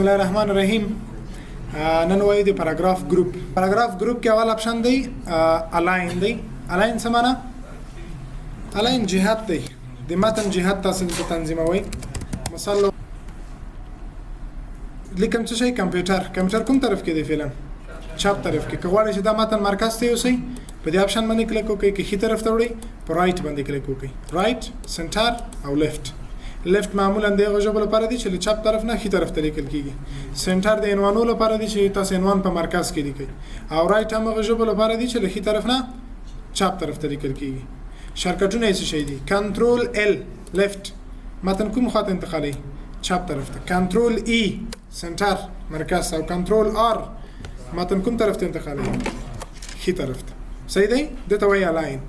بسم الله الرحمن الرحیم. نن وایو د پاراګراف ګروپ کې اول اپشن دی الاین دی. الاین څه معنا؟ الاین جهت دی، د متن جهت تاسو ته تنظیموي. مثلا لیکم څه شي کمپیوټر کوم طرف کې دی؟ فعلا چپ طرف کې. کغواړئ چې دا متن مرکز ته یوسئ په دې اپشن باندې کلیک وکړئ، کې خي طرف ته وړئ، په رائټ باندې کلیک وکړئ. رائټ، سنټر او لیفت. لیفت معمولا دغه ژبه لپاره دی چې چپ طرف نه خي طرف ته لیکل کیږي. سنټر د عنوانو لپاره دی چې تاسو عنوان په مرکز کې لیکئ، او رائټ هم هغه ژبه لپاره دی چې خي طرف نه چپ طرف ته لیکل کیږي. شارټکټونه یې څه شي دي؟ کنټرول ال لیفت متن کوم خواته انتقالي؟ چپ طرف ته. کنټرول ای سنټر مرکز، او کنټرول ار متن کوم طرف ته انتقالي؟ خي طرف ته. صحیح دی؟ دته وایي الاین.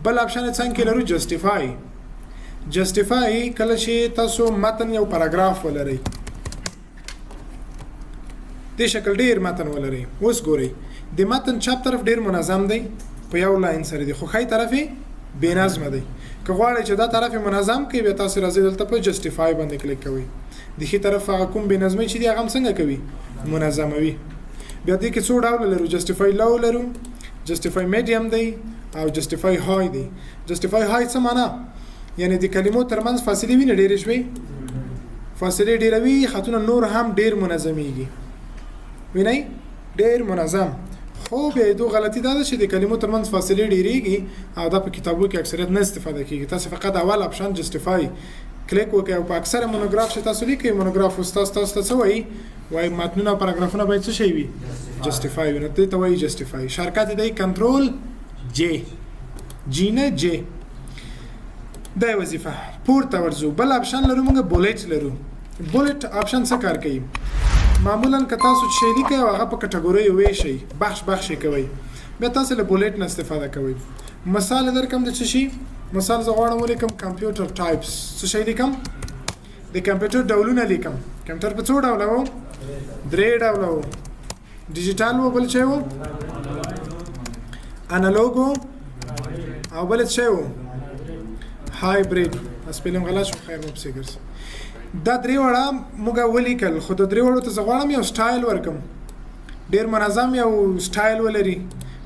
بل اپشن څنګه کې لرو؟ جسټیفای. جسټیفای کله چې تاسو متن یو پاراګراف ولرئ، د شکل ډیر متن ولرئ. اوس ګورئ د متن چپ طرف ډیر منظم دی په یو لاین سره دی، خو خی طرف بې نظمه دی. که غواړئ چې دا طرف منظم کړئ، بیا تاسو راځئ دلته په جسټیفای باندې کلیک کوئ. د ښي طرف هغه کوم بې نظمۍ چې دی هغه هم څنګه کوي؟ منظموي. بیا دې کې څو ډوله لرو؟ جسټیفای لو لرو، جسټیفای میډیم دی، او جسټیفای های دی. جسټیفای های څه معنا؟ یعنی د کلمو ترمنځ فاصله ویني ډېرې شوي، فاصله ډېره وي، خطونه نور هم ډېر منظمیږي. وینئ ډېر منظم. خو بیا دو غلطي دا ده چې د کلمو ترمنځ فاصله ډېریږي، او دا په کتابو کې اکثریت نه استفاده کیږي. تاسو فقط اول اپشن جسټیفای کلیک وکړئ، او په اکثره مونوګراف چې تاسو لیکئ، مونوګراف استاد تاسو ته څه وایي؟ وایي متنونه او پاراګرافونه باید څه شی وي؟ جسټیفای وي. نو دې ته وایي جسټیفای. شارټکټ دی کنټرول جی، جی نه جی. دا وظیفه. پورته ورځو. بل اپشن لرو موږ بولټ لرو. بولټ اپشن څه کار کوي؟ معمولا که تاسو شی لیکئ او هغه په کټګوري ویشئ، بخش کوي، بیا تاسو له بولټ نه استفاده کوئ. مثال درکم د څه شي؟ مثال زه غواړم ولیکم کمپیوټر ټایپس. څه شی لیکم؟ د کمپیوټر ډولونه لیکم. کمپیوټر په څو ډوله وو؟ 3 ډوله وو. ډیجیټل وو، بل څه وو؟ انالوګ وو، او بل څه وو؟ هایبرید. سپیلینګ غلط شو، خیر مو پسې ګرځي. دا درې وړه موږ ولیکل، خو د درې وړو ته زه غواړم یو سټایل ورکم، ډېر منظم یو سټایل ولري.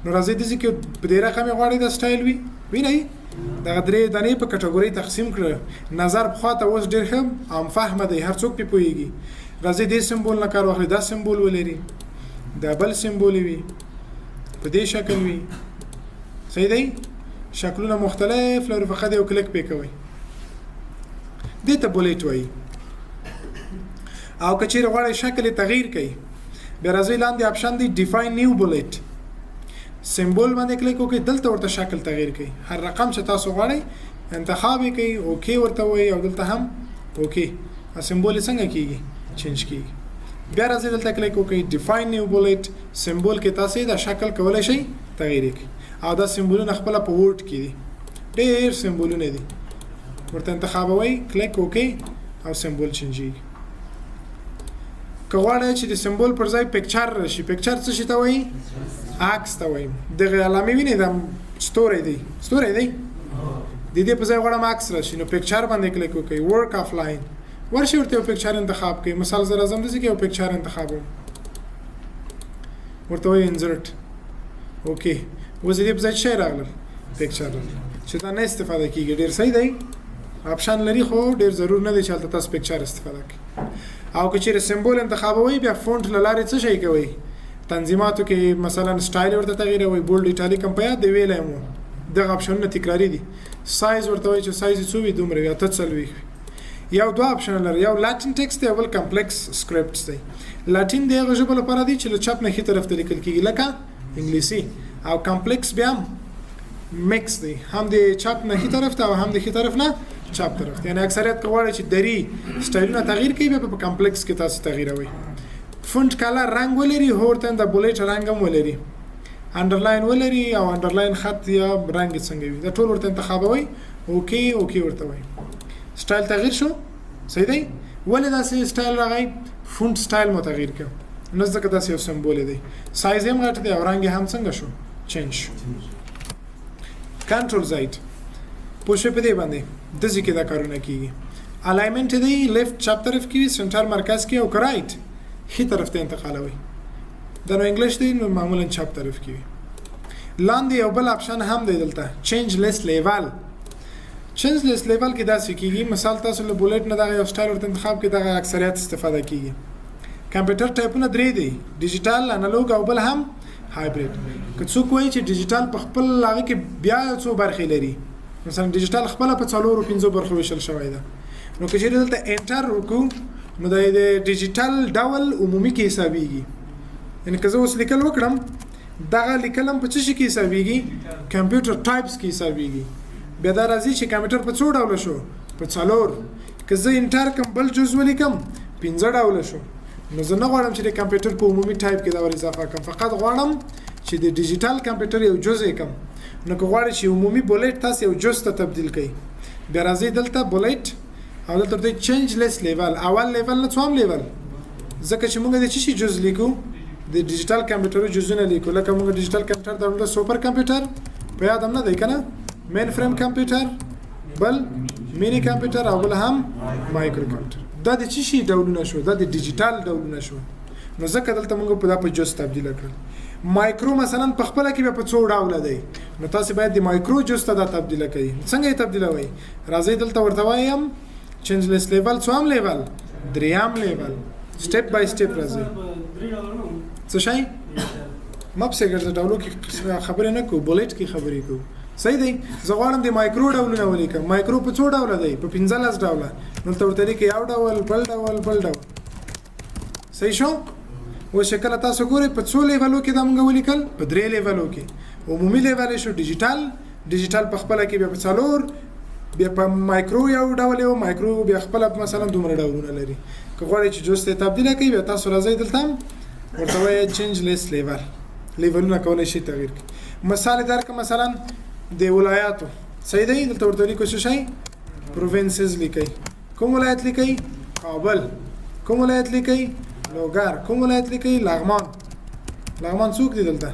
نو راځئ داسې کې په دې رقم یې غواړئ دا سټایل وي. وینئ دغه درې دانې په کټګورۍ تقسیم کړه. نظر پخوا ته اوس ډېر ښه عام فهمه دی، هر څوک پې پوهېږي. راځئ دې سمبول نه کار واخلئ، دا سمبول ولري، دا بل سمبول وي، په دې شکل وي. صحیح دی؟ شکلونه مختلف لرو، فقط یو کلیک پې کوئ. دې ته بولټ وایي. او که چیرې غواړئ شکل یې تغییر کوي، بیا راځئ لاندې اپشن دی ډیفاین نیو بولټ. سمبول باندې کلیک وکړئ، دلته ورته شکل تغییر کوي. هر رقم چې تاسو غواړئ انتخاب یې کوئ، اوکې ورته وایي، او دلته هم اوکې. سمبول یې څنګه کیږي؟ چینج کیږي. بیا راځئ دلته کلیک وکړئ ډیفاین نیو بولټ. سمبول کې تاسو دا شکل کولی شئ تغییر کړئ. او دا سمبولونه خپل په ورډ کې دي، ډېر سمبولونه دي. ورته انتخابوي، کلیک وکړئ، او سمبول چینجېږي. که غواړئ چې د سمبول پر ځای پکچر راشي، پکچر څه شي ته وایي؟ عکس ته وایي. دغه علامې وینئ دا ستوری دی، ستوری دی، د دې په ځای غواړم عکس راشي، نو پکچر باندې کلیک وکړئ. ورک آف لاین ورشي، ورته یو پکچر انتخاب کړئ. مثال زه راځم داسې کې یو پکچر انتخابوم، ورته وایي انزرټ. اوکې، اوس دې په ځای څه راغلل؟ پکچر راغلل، چې دا نه استفاده کیږي. ډېر صحیح دی. اپشن لري، خو ډېر ضرور نه دی چې هلته تاسو پکچر استفاده کړئ. او که چیرې سمبول انتخابوئ، بیا فونټ له لارې څه شی کوئ؟ تنظیماتو کې مثلا سټایل ورته تغییروئ، بولډ ایټالیک هم په یاد دی ویلی مو. دغه اپشنونه تکراري دي. سایز ورته وایي چې سایز یې څو وي؟ دومره وي، 48 وي. یو دوه اپشن لري، یو لاټین ټیکسټ دی، بل کمپلیکس سکرپټس دی. لاټین د هغه ژبو لپاره دی چې له چپ نه ښي طرف ته لیکل کېږي، لکه انګلیسي. او کمپلیکس بیا هم میکس دی، هم د چپ نه ښي طرف ته او هم د ښي طرف نه چپ طرف ته. یعنی اکثریت که غواړئ چې دري سټایلونه تغییر کوي، بیا په کمپلیکس کې تاسو تغییروئ. فونټ کلر رنګ ولري، هو ورته د بولټ رنګ هم ولري، انډرلاین ولري، او انډرلاین خط یا رنګ څنګه وي، دا ټول ورته انتخابوئ. اوکې اوکې ورته وایي. سټایل تغییر شو. صحیح دی؟ ولې داسې سټایل راغی؟ فونټ سټایل مو تغییر کړ، نو ځکه داسې یو سمبول دی. سایز هم غټ دی او رنګ هم څنګه شو؟ چینج شو. کنټرول زائد پوه شئ په دې باندې داسې کې دا کارونه کیږي. الاینمنټ دی لیفت چپ طرف کې، سنټر مرکز کې، او رائټ ښي طرف ته انتقالوي. دا نو انګلیش دی نو معمولا چپ طرف کې وي. لاندې یو بل اپشن هم دی دلته چینج لیست لیول. چینج لیست لیول کې داسې کېږي مثال تاسو له بولټ نه دغه یو سټایل ورته انتخاب کې دغه اکثریت استفاده کېږي. کمپیوټر ټایپونه درې دي ډیجیټل انالوګ او بل هم هایبرید. که څوک وایي چې ډیجیټل په خپل هغه کې بیا یو څو برخې لري مثلا ډیجیټل خپله په 4 او 5 برخو ویشل شوی ده نو که چېرې دلته انټر وکړو نو د ډیجیټل ډول عمومي کې حسابېږي. یعنې که زه اوس لیکل وکړم دغه لیکل هم په څه شي کې حسابېږي کمپیوټر ټایپس کې حسابېږي. بیا دا راځي چې کمپیوټر په څو ډوله شو په 4. که زه انټر کم بل جز ولیکم 15 ډوله شو نو زه نه غواړم چې د کمپیوټر په عمومي ټایپ کې دا ور اضافه کړم فقط غواړم چې د ډیجیټل کمپیوټر یو جز یې کم. نو که غواړئ چې عمومي بولټ تاسو یو جز ته تبدیل کړئ بیا راځئ دلته بولټ او دلته ورته چینج لیست لیول اول لیول نه څوم لیول ځکه چې موږ د چی شي جز لیکو د ډیجیټل کمپیوټر جزونه لیکو لکه موږ ډیجیټل کمپیوټر درلوده سوپر کمپیوټر په یاد هم نه دی کنه مین فریم کمپیوټر بل مینی کمپیوټر او بل هم مایکرو کمپیوټر. دا د چی شي ډولونه شو دا د ډیجیټل ډولونه شو. نو ځکه دلته موږ په دا په جز تبدیل کړل. مایکرو مثلا په خپل کې په 100 ډول دی نو تاسو باید د مایکرو جز ته دا تبدیل کړئ. څنګه یې تبدیلوي راځي دلته ورته وایم چینج لیست لیول څوم لیول دریم لیول سټپ بای سټپ راځي څه شي مپ څنګه د ډولو کې خبرې نه کو بولټ کې خبرې کو صحیح دی. زه غواړم د مایکرو ډولونه ولیکم. مایکرو په 100 ډوله دی په 15 ډوله نو ته ورته لیکي یو ډول بل ډول بل ډول صحیح شو. و شکل تاسو ګورئ په 2 لیولو کې دا موږ ولیکل په 3 لیولو کې عمومي لیول شو ډیجیټل په خپل کې بیا په 4 بیا په مایکرو یو ډول یو مایکرو بیا خپل مثلا دومره ډولونه لري. که غواړئ چې جز ته تبدیل کړئ بیا تاسو راځئ دلته ورته وایي چینج لیست لیول لیولونه کولای شي تغییر کړئ. مثال درکړم مثلا د ولایاتو صحیح دی دلته ورته لیکو څه شي پروینسز لیکئ. کوم ولایت لیکئ کابل کوم ولایت لیکئ لوګر کوم ولایت لیکئ لغمان. لغمان څوک دی دلته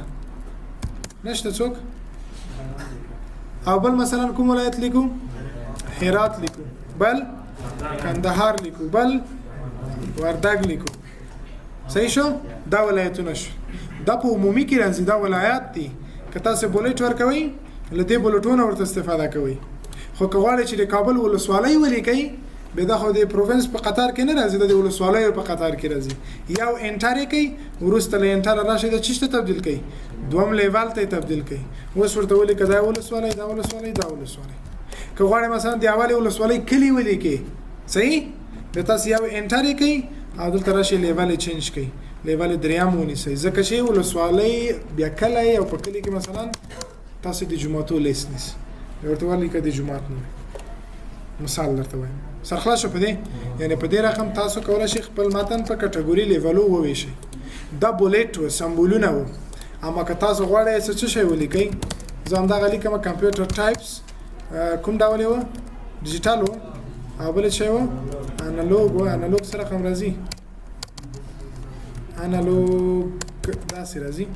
نشته څوک. او بل مثلا کوم ولایت لیکو هرات لیکو بل کندهار لیکو بل وردګ لیکو صحیح شو. دا ولایتونه شو دا په عمومي کې راځي دا ولایات دي. که تاسو بولټ ورکوئ له دې بولټونو ورته استفاده کوئ. خو که غواړئ چې د کابل ولسوالۍ ولیکئ بیا دا خو د پروینس په قطار کې نه راځي د ولسوالیو په قطار کې راځي. یو انټر یې کوئ وروسته له انټر راشئ د چی ته تبدیل کړئ دوم لیول ته تبدیل کړئ. اوس ورته ولیکئ دا ولسوالۍ دا ولسوالۍ دا ولسوالۍ. که غواړئ مثلا د اولې ولسوالۍ کلي ولیکئ صحیح بیا تاسو یو انټر یې کوئ او دلته راشئ لیول یې چینج کړئ لیول دریم ونیسئ ځکه چې ولسوالۍ بیا کلی او په کلي کې مثلا تاسو د جمعتو لیست نیسئ ورته ولیکئ د جمعات نوم مثال درته وایم سرخلاص شو په دې یعنی په دې رقم تاسو کولای شئ خپل متن په کټګوري لیولو وویشئ. دا بولټ و سمبولونه و اما که تاسو غواړئ څه شی ولیکئ زه همدغه لیکم کمپیوټر ټایپس کوم ډول و ډیجیټل و او بل شی و انالوګ و انالوګ سره کوم راځي انالوګ داسې راځي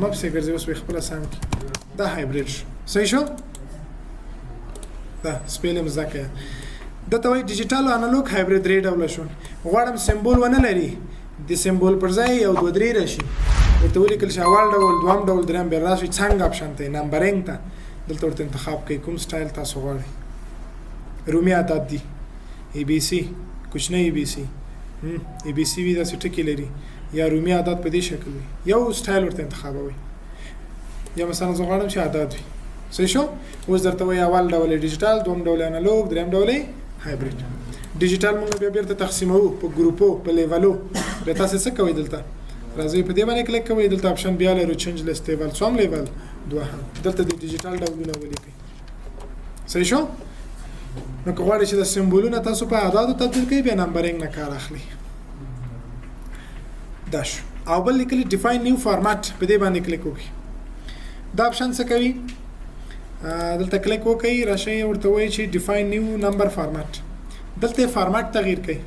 مپ څه ګرځي اوس خپل سم کی دا هایبرید صحیح شو. دا سپیلم زکه د توي ډیجیټل او انالوګ هایبرید ری ډول شو. غواړم سمبول ونه لري د سمبول پر ځای یو دوه درې راشي ورته ولیکل شي اول ډول دوم ډول دریم بیا راشي څنګه اپشن ته نمبرینګ ته دلته ورته انتخاب کوي کوم سټایل تاسو غواړئ. رومي عدد دي ای بی سی کوچنی ای بی سی ای بی سی وی دا څه ټکی لري یا رومي عدد په دې شکل وي یو سټایل ورته انتخابوي یا مثلا زه غواړم چې عدد وي صحیح شو. اوس درته وایي اول ډول ډیجیټل دوم ډول انالوګ دریم ډول هایبرید. ډیجیټل موږ بیا بیرته تقسیمو په ګروپو په لیولو بیا تاسو څه کوئ دلته راځئ په دې باندې کلیک کوئ دلته اپشن بیا لرو چینج لیست لیول څوم لیول دوهم دلته د ډیجیټل ډولونه ولیکئ صحیح شو. نو که غواړئ چې د سمبولونه تاسو په اعدادو تبدیل کړئ بیا نمبرینګ نه کار اخلي دا شو. او بل لیکلي ډیفاین نیو فارمات په دې باندې کلیک وکړئ. دا اپشن څه کوي دلته کلیک وکړئ راشئ ورته وایي چې ډیفاین نیو نمبر فارمات دلته فارمات تغییر کړئ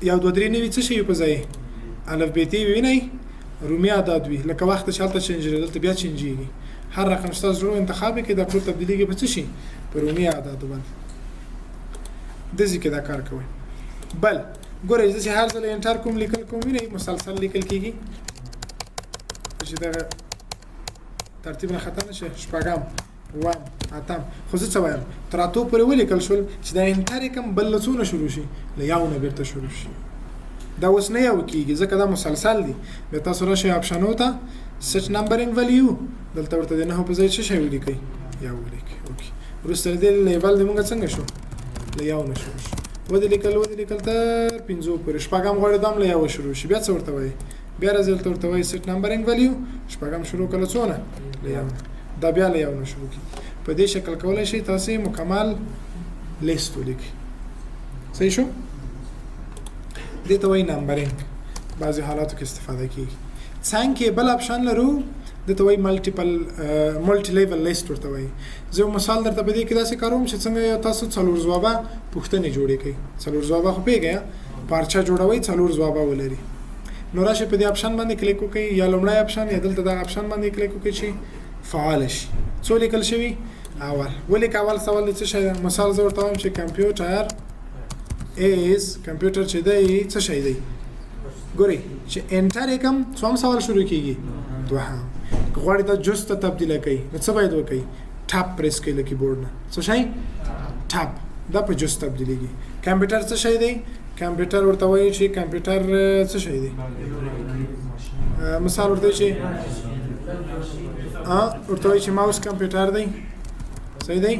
یو دوه درې نوي څه شي په ځای الفبیتي وینئ رومي عدد وي لکه وخت چې هلته چینج دلته بیا چینجېږي هر رقم چې تاسو انتخاب کړئ دا ټول تبدیلیږي په څه شي په رومي عدد باندې دزي کې دا کار کوي. بل ګورئ چې هر ځل انټر کوم لیکل کوم ویني مسلسل لیکل کیږي چې دا ترتیب نه خطا نشي شپږم وام اتم خو زه څه وایم تر اتو پورې ولیکل شول چې دا انټر کوم بل لسونه شروع شي له یو نه بیرته شروع شي دا اوس نه یو کیږي ځکه دا مسلسل دي به تاسو راشي اپشنو ته سچ نمبرینګ ویلیو دلته ورته د نه په ځای څه شی ولیکئ یا ولیکئ اوکې وروسته دې لیبل دې موږ څنګه شو له یو نه شروع شو ودې لیکل تر 5 پورې شپږم غوړې دم له یو شروع شي بیا څه ورته وایي بیا رزلټ ورته وایي سچ نمبرینګ ویلیو شپږم شروع کله څونه له یو دا بیا له یو نه شروع کی په دې شکل کولای شي تاسو مکمل لیست ولیکئ صحیح شو دې ته وایي نمبرینګ بعضی حالاتو کې استفاده کیږي څنګه بل اپشن لرو د ته وایي ملټي لیول لیست ورته وایي زه مثال درته په دې کې داسې کاروم چې څنګه تاسو څلور ځوابه پوښتنې جوړې کړئ څلور ځوابه خو پیګه پارچه جوړوي څلور ځوابه ولري نو راشه په دې اپشن باندې کلیک وکړئ یا لومړی اپشن یا دلته دا اپشن باندې کلیک وکړئ چې فعال شي څو لیکل شوی اول ولیک اول سوال څه شي مثال زه ورته وایم چې کمپیوټر چې دی څه شي دی ګورئ چې انټر کوم څوم سوال شروع کیږي دوهم غواړئ دا جز ته تبدیل کړئ نو څه باید وکړئ ټاپ پریس کړئ له کیبورډ نه څه شي ټاپ دا په جز تبدیلیږي کمپیوټر څه شي دی کمپیوټر ورته وایي چې کمپیوټر څه شي دی مثال ورته چې ورته وایي چې ماوس کمپیوټر دی صحیح دی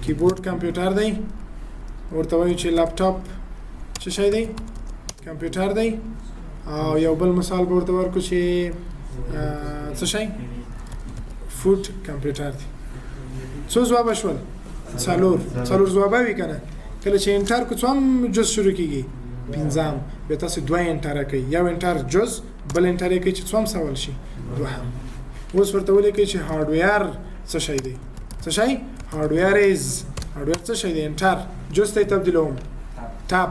کیبورډ کمپیوټر دی ورته وایي چې لپټاپ څه شي دی کمپیوټر دی او یو بل مثال به ورته ورکړو چې څه شي فوډ کمپیوټر دی څو ځواب شول څلور ځواب وی کنه کله چې انټر کو څوم جز شروع کیږي پنځم به تاسو دوه انټر کوي یو انټر جز بل انټر کوي چې څوم سوال شي دوهم اوس ورته ولیکئ چې هارډویر څه شي دی څه شي هارډویر څه شي دی انټر جز ته تبدیلوم ټاپ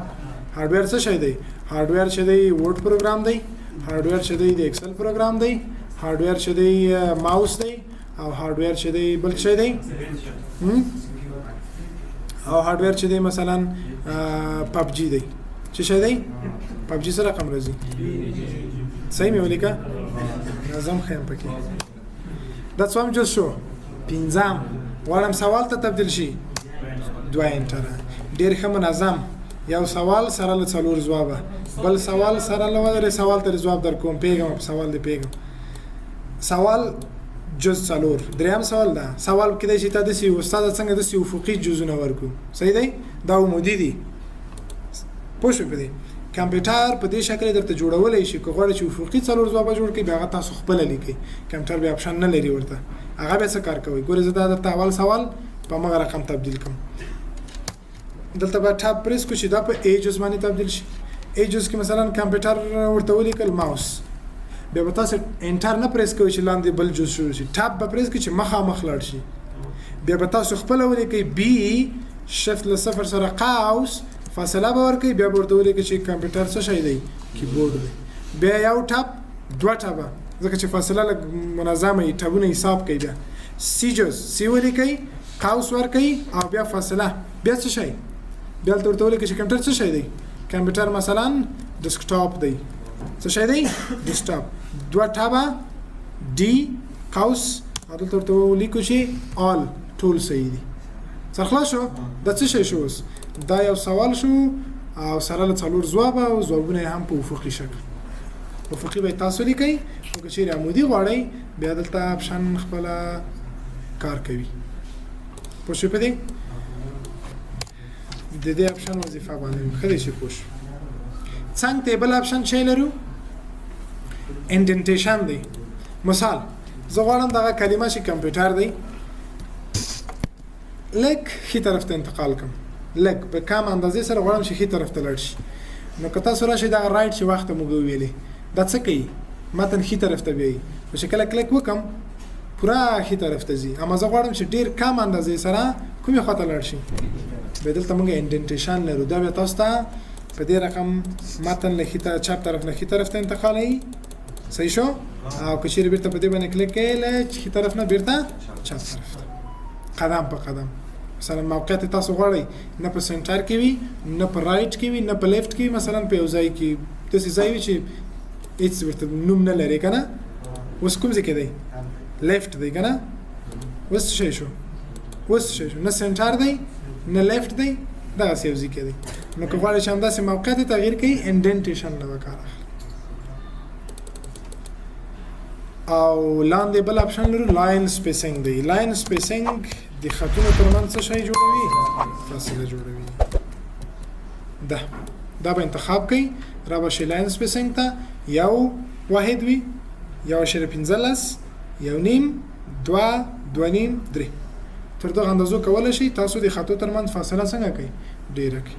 هارډویر څه شي دی هارډویر چې دی ورډ پروګرام دی هارډویر چې دی د ایکسل پروګرام دی هارډویر چې دی ماوس دی او هارډویر چې دی بل څه دی او هارډویر چې دی مثلا پبجی دی چې شي دی پبجی سره رقم راځي صحیح مې ولیکه نظم خیم پکې دا څوم جز شو پنځم غواړم سوال ته تبدیل شي دوه انټر ډېر ښه منظم یو سوال سره له څلور ځوابه بل سوال سره له سوال ته جواب در کوم پیغام په سوال دی پیغام سوال جز څلور دریم سوال دا سوال کېدای شي ته د سی استاد څنګه د سی افقي جزونه ورکو صحیح دی دا عمودي دي پوه شو په دې کمپیوټر په دې شکل درته جوړولای شي که غواړئ چې افقي څلور ځواب جوړ کړئ بیا تاسو خپل لیکئ کمپیوټر به اپشن نه لري ورته هغه به څه کار کوي ګورئ زه دا درته اول سوال په مغه رقم تبدیل کوم دلته به ټاپ پریس کو چې دا په ای جز باندې تبدیل شي ای جز کې مثلا کمپیوټر ورته ولیکل ماوس بیا به تاسو انټر نه پریس کوئ چې لاندې بل جز شروع شي ټاپ به پریس کوئ چې مخامخ لاړ شي بیا به تاسو خپل ولیکئ بی شفت له صفر سره قوس فاصله به ورکړئ بیا به ورته ولیکئ چې کمپیوټر څه شی دی کیبورډ دی بیا یو ټاپ دوه ټاپه ځکه چې فاصله لږ منظمه وي ټابونه حساب کوي بیا سی جز سی ولیکئ قوس ورکئ او بیا فاصله بیا څه شی بیا ورته ولیکئ چې کمپیوټر څه شی دی کمپیوټر مثلا ډیسکټاپ دی څه شی دی ډیسکټاپ دوه ټابه ډي قوس او دلته ورته ولیکو چې آل ټول صحیح دي خلاص شو دا څه شی شو دا یو سوال شو او سره له څلور ځواب او ځوابونه هم په افقي شکل افقي به تاسو لیکئ او که چیرې عمودي غواړئ بیا دلته اپشن خپل کار کوي پوه شو په دې د دې اپشن وظیفه باندې خدای شي پوه شو څنګه ټیبل اپشن شي لرو انډنټیشن دی مثال زه غواړم دغه کلمه چې کمپیوټر دی لک خي طرف ته انتقال کوم لک په کم اندازې سره غواړم چې خي طرف ته لاړ شي نو که تاسو راشئ دغه رایټ چې وخت موږ ویلې دا څه کوي متن خي طرف ته بیایي په شکل کلیک وکم پورا خي طرف ته ځي اما زه غواړم چې ډیر کم اندازې سره کومې خواته لاړ شي به دلته موږ انډنټیشن لرو دا به تاسو ته په دې رقم متن له خي طرف چپ طرف نه خي طرف ته انتقالوي صحیح شو او که چیرې بیرته په دې باندې کلیک کړئ له خي طرف نه بیرته چپ طرف ته قدم په قدم مثلا موقعیت تاسو غواړئ نه په سنټر کې وي نه په رائټ کې وي نه په لیفټ کې مثلا په یو ځای کې داسې ځای وي چې هیڅ ورته نوم نه لري که نه. اوس کوم ځای کې دی؟ لیفټ دی که نه. اوس څه شی شو؟ نه سنټر دی نه لیفټ دی، دغسې یو ځای کې دی. نو که غواړئ چې همداسې موقعیت یې تغییر کړئ انډنټیشن نه به کار اخلي. او لاندې بل اپشن لرو لاین سپیسینګ دی. لاین سپیسینګ د خطونو ترمنځ څه شی جوړوي؟ فاصله جوړوي. دا به انتخاب کوي را به شي لاین سپیسینګ ته یو واحد وي، 1.15، 1.5، 2، 2.5، 3. تر دغه اندازو کولی شي تاسو د خطو ترمنځ فاصله څنګه کوي؟ ډیره کړئ.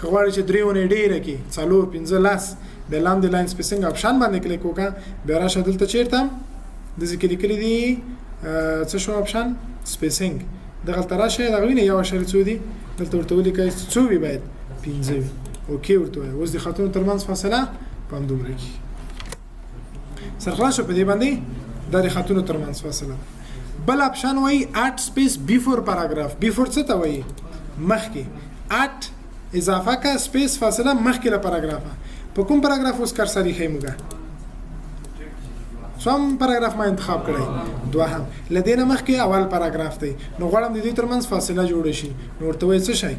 که غواړئ چې 3 ونې ډیره کړي 4، 15، بیا لاندې لاین سپیسینګ اپشن باندې کلیک وکړه، بیا راشه دلته چیرته داسې کې لیکلي دي څه شو اپشن سپیسینګ، دغلته راشه دغه وینئ 1.څو دي، دلته ورته ولیکئ څو وي باید 15 وي. اوکې ورته وایه. اوس د خطونو ترمنځ فاصله په همدومره کې سرخلاص شو. په دې باندې دا د خطونو ترمنځ فاصله. بل اپشن وایي اټ سپیس بیفور پاراګراف. بیفور څه ته وایي؟ مخکې. اټ اضافه کا سپیس فاصله مخکې له پاراګرافه. په کوم پاراګراف اوس کرسر یې موږ څوم پاراګراف ما انتخاب کړی؟ دوهم. له دې نه مخکې اول پاراګراف دی. نو غواړم د دې ترمنځ فاصله جوړه شي. نو ورته وایي څه شی؟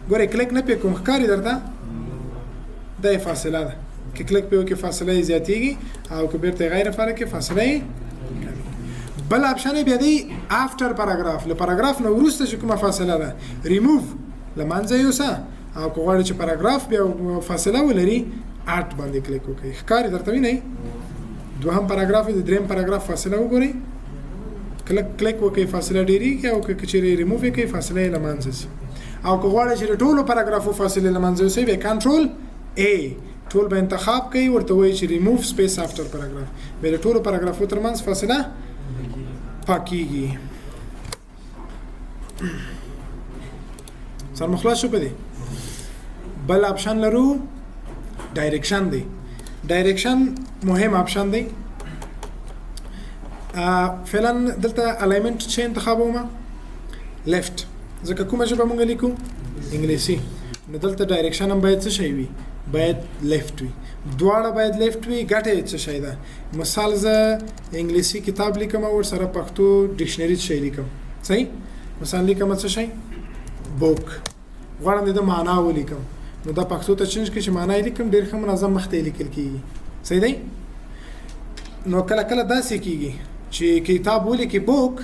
ګورئ کلیک نه پې کوم ښکاري درته دا یې فاصله ده. که کلیک پې وکړې فاصله یې زیاتېږي او که بیرته یې غیر فعاله کړې فاصله یې کمېږي. بل اپشن یې بیا دی افټر پاراګراف. له پاراګراف نه وروسته چې کومه فاصله ده ریموو له منځه یوسه، او که غواړئ چې پاراګراف بیا فاصله ولري اټ باندې کلیک وکړئ. ښکاري درته وینئ دوهم پاراګراف د دریم پاراګراف فاصله وګورئ، کلیک وکړئ فاصله ډېرېږي، او که چیرې ریموو یې کړئ فاصله یې له منځه ځي. او که غواړئ چې د ټولو پاراګرافو فاصلې له منځه یوسئ بیا کنټرول A ټول به انتخاب کوي، ورته وایي چې ریموو سپیس افټر پاراګراف. بیا د ټولو پاراګرافو ترمنځ فاصله پاکیږي. سر مخلاص شو. په دې بل اپشن لرو ډایرکشن دی. ډایرکشن مهم اپشن دی. فعلا دلته الاینمنت چې انتخابوم لیفت، ځکه کومه ژبه مونږ لیکو؟ انګلیسي. نو دلته ډایرکشن هم باید څه شی وي؟ باید لیفت وي. دواړه باید لیفت وي. ګټه یې څه شی ده؟ مثال زه انګلیسي کتاب لیکم او ورسره پښتو ډکشنري څه شی لیکم. صحیح؟ مثلا لیکم څه شی؟ بوک. غواړم د معنا ولیکم، نو دا پښتو ته چینج کړئ چې معنا یې لیکم ډېر ښه منظم مخ ته یې لیکل کېږي. صحیح دی؟ نو کله کله داسې کېږي چې کتاب ولیکي بوک،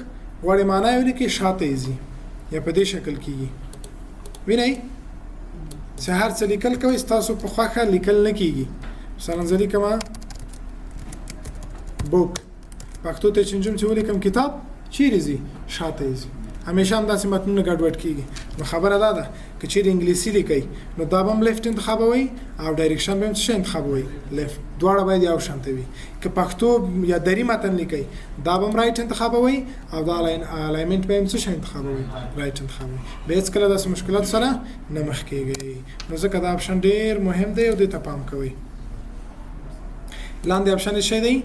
غواړئ معنا یې ولیکئ شاته یې ځي، یا په دې شکل کېږي. وینئ چې هر څه لیکل کوئ ستاسو په خوښه لیکل نه کېږي. مثلا زه لیکم بوک، پښتو ته چینجوم چې ولیکم کتاب، چیرې ځي؟ شاته یې ځي. همیشه هم داسې متنونه ګډوډ کېږي. نو خبره دا ده که چیرې انګلیسي لیکئ نو دا به هم لیفټ انتخابوئ او ډایرکشن به هم څه انتخابوئ؟ لیفټ. دواړه باید یو شانته وي. که پښتو یا دري متن لیکئ دا به هم رایټ انتخابوئ او دا الاینمنټ به هم څه شی انتخابوئ؟ رایټ انتخابوئ. بیا هېڅکله داسې مشکلات سره نه مخ کېږئ. نو ځکه دا اپشن ډېر مهم دی او دې ته پام کوئ. لاندې اپشن یې شی دی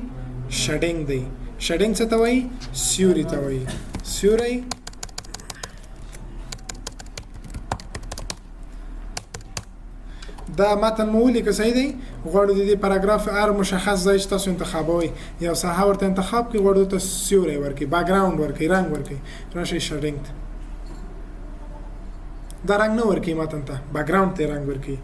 شډینګ دی. شډینګ څه ته وایي؟ سیوري ته وایي. سیوری دا متن مو ولیکه. صحیح دی؟ غواړو د دې پاراګراف هر مشخص ځای چې تاسو انتخابوئ یو ساحه ورته انتخاب کړئ، غواړو ته سیوری ورکړئ، بیکګراوند ورکړئ، رنګ ورکړئ. راشئ شډینګ ته. دا رنګ نه ورکړئ متن ته، بیکګراوند ته رنګ ورکړئ.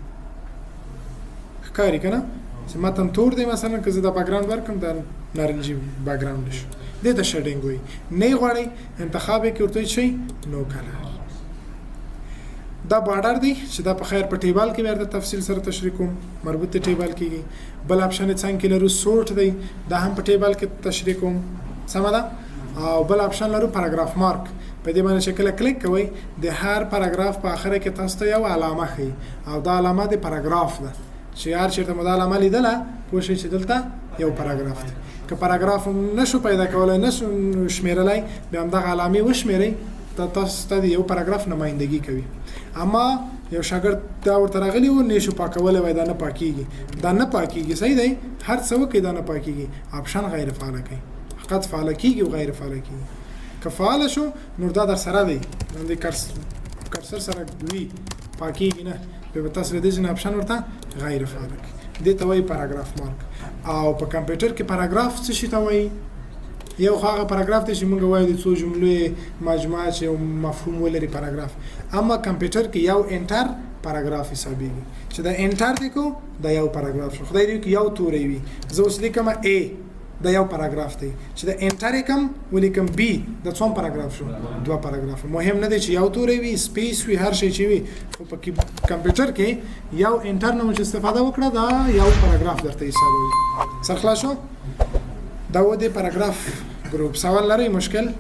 ښکاري که نه چې متن تور دی مثلا، که زه دا بیکګراوند ورکړم دا نارنجي بیکګراوند شو. دې ته شډینګ وایي. نه یې غواړئ انتخاب یې کړئ، ورته وایي شئ نو کلر. دا بارډر دی چې دا په خیر په ټیبل کې ورته تفصیل سره تشریح کوم، مربوط ته ټیبل کېږي. بل اپشن یې څنګه کې لرو سورټ دی، دا هم په ټیبل کې تشریح کوم. سمه ده؟ او بل اپشن لرو پاراګراف مارک. په دې باندې چې کله کلیک کوئ د هر پاراګراف په آخره کې تاسو ته یو علامه ښیي او دا علامه د پاراګراف ده چې هر چېرته مو دا علامه لیدله پوه شئ چې دلته یو پاراګراف دی. که پاراګراف نشو پیدا کولی، نشو شمېرلی، بیا همدغه علامې وشمېرئ، تاسو ته د یو پاراګراف نمایندګي کوي. اما یو شاګرد دا ورته راغلی و نشو پاکولی وای دا نه پاکیږي، دا نه پاکیږي. صحیح دی؟ هر څه وکړئ دا نه پاکیږي. اپشن غیر فعاله کوي، فقط فعاله کیږي او غیر فعاله کیږي. که فعال شو نو دا در سره دی باندې کرسر سره وی پاکیږي نه به تاسو د دې نه اپشن ورته غیر فعال دي ته وایي پاراګراف مارک او په کمپیوټر کې پاراګراف څه شي ته وایي یو هغه پاراګراف ته چې موږ وایو د څو جملې مجموعه چې مفهوم ولري پاراګراف اما کمپیوټر کې یو انټر پاراګراف حسابيږي چې دا انټر دی کو دا یو پاراګراف شو خدای دې یو توري وي زه اوس لیکم A دا یو پاراګراف دی چې دا انټر کوم ولیکم B دا څوم پاراګراف شو دوه پاراګراف مهم نه دی چې یو توري وي سپیس وي هر شي چې وي خو په کمپیوټر کې یو انټر نه چې استفاده وکړه دا یو پاراګراف درته حسابوي سرخلاصو دا و دې پاراګراف ګروپ سوال لري مشکل